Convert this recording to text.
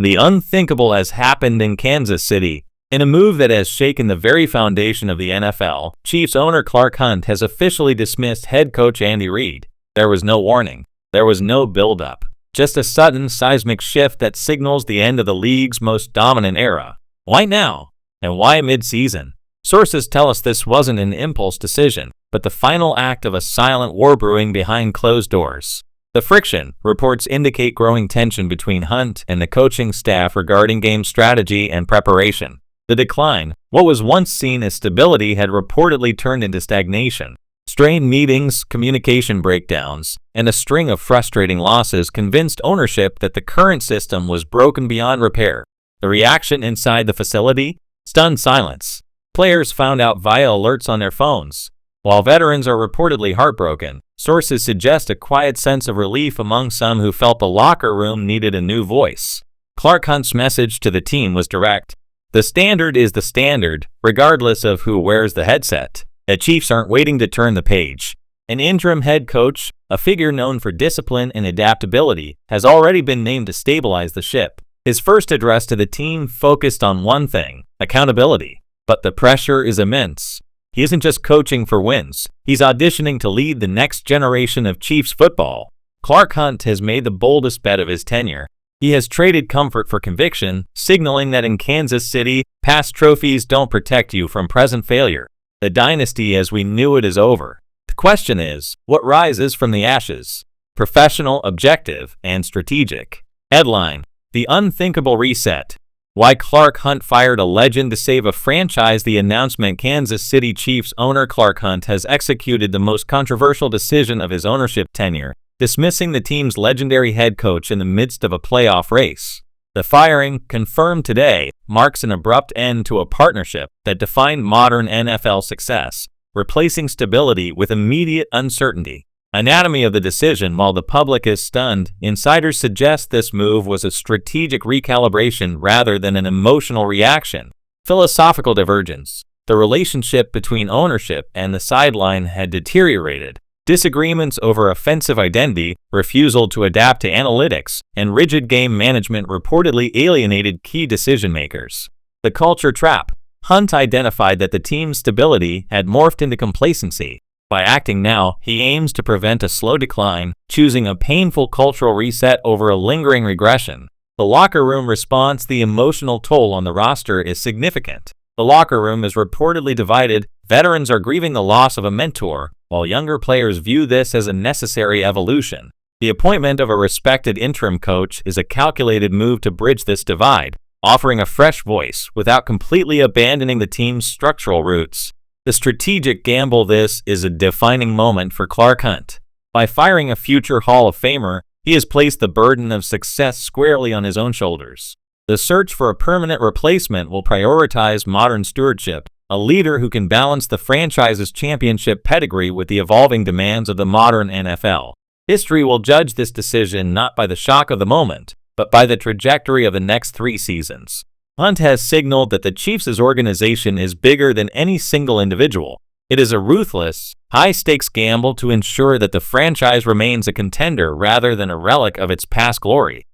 The unthinkable has happened in Kansas City. In a move that has shaken the very foundation of the NFL, Chiefs owner Clark Hunt has officially dismissed head coach Andy Reid. There was no warning. There was no build-up. Just a sudden seismic shift that signals the end of the league's most dominant era. Why now? And why mid-season? Sources tell us this wasn't an impulse decision, but the final act of a silent war brewing behind closed doors. The friction, reports indicate growing tension between Hunt and the coaching staff regarding game strategy and preparation. The decline, what was once seen as stability, had reportedly turned into stagnation. Strained meetings, communication breakdowns, and a string of frustrating losses convinced ownership that the current system was broken beyond repair. The reaction inside the facility? Stunned silence. Players found out via alerts on their phones. While veterans are reportedly heartbroken, sources suggest a quiet sense of relief among some who felt the locker room needed a new voice. Clark Hunt's message to the team was direct. The standard is the standard, regardless of who wears the headset. The Chiefs aren't waiting to turn the page. An interim head coach, a figure known for discipline and adaptability, has already been named to stabilize the ship. His first address to the team focused on one thing: accountability. But the pressure is immense. He isn't just coaching for wins. He's auditioning to lead the next generation of Chiefs football. Clark Hunt has made the boldest bet of his tenure. He has traded comfort for conviction, signaling that in Kansas City, past trophies don't protect you from present failure. The dynasty as we knew it is over. The question is, what rises from the ashes? Professional, objective, and strategic. Headline: The Unthinkable Reset. Why Clark Hunt fired a legend to save a franchise. The announcement: Kansas City Chiefs owner Clark Hunt has executed the most controversial decision of his ownership tenure, dismissing the team's legendary head coach in the midst of a playoff race. The firing, confirmed today, marks an abrupt end to a partnership that defined modern NFL success, replacing stability with immediate uncertainty. Anatomy of the decision: while the public is stunned, insiders suggest this move was a strategic recalibration rather than an emotional reaction. Philosophical divergence: the relationship between ownership and the sideline had deteriorated. Disagreements over offensive identity, refusal to adapt to analytics, and rigid game management reportedly alienated key decision-makers. The culture trap: Hunt identified that the team's stability had morphed into complacency. By acting now, he aims to prevent a slow decline, choosing a painful cultural reset over a lingering regression. The locker room response: the emotional toll on the roster is significant. The locker room is reportedly divided. Veterans are grieving the loss of a mentor, while younger players view this as a necessary evolution. The appointment of a respected interim coach is a calculated move to bridge this divide, offering a fresh voice without completely abandoning the team's structural roots. The strategic gamble: this is a defining moment for Clark Hunt. By firing a future Hall of Famer, he has placed the burden of success squarely on his own shoulders. The search for a permanent replacement will prioritize modern stewardship, a leader who can balance the franchise's championship pedigree with the evolving demands of the modern NFL. History will judge this decision not by the shock of the moment, but by the trajectory of the next 3 seasons. Hunt has signaled that the Chiefs' organization is bigger than any single individual. It is a ruthless, high-stakes gamble to ensure that the franchise remains a contender rather than a relic of its past glory.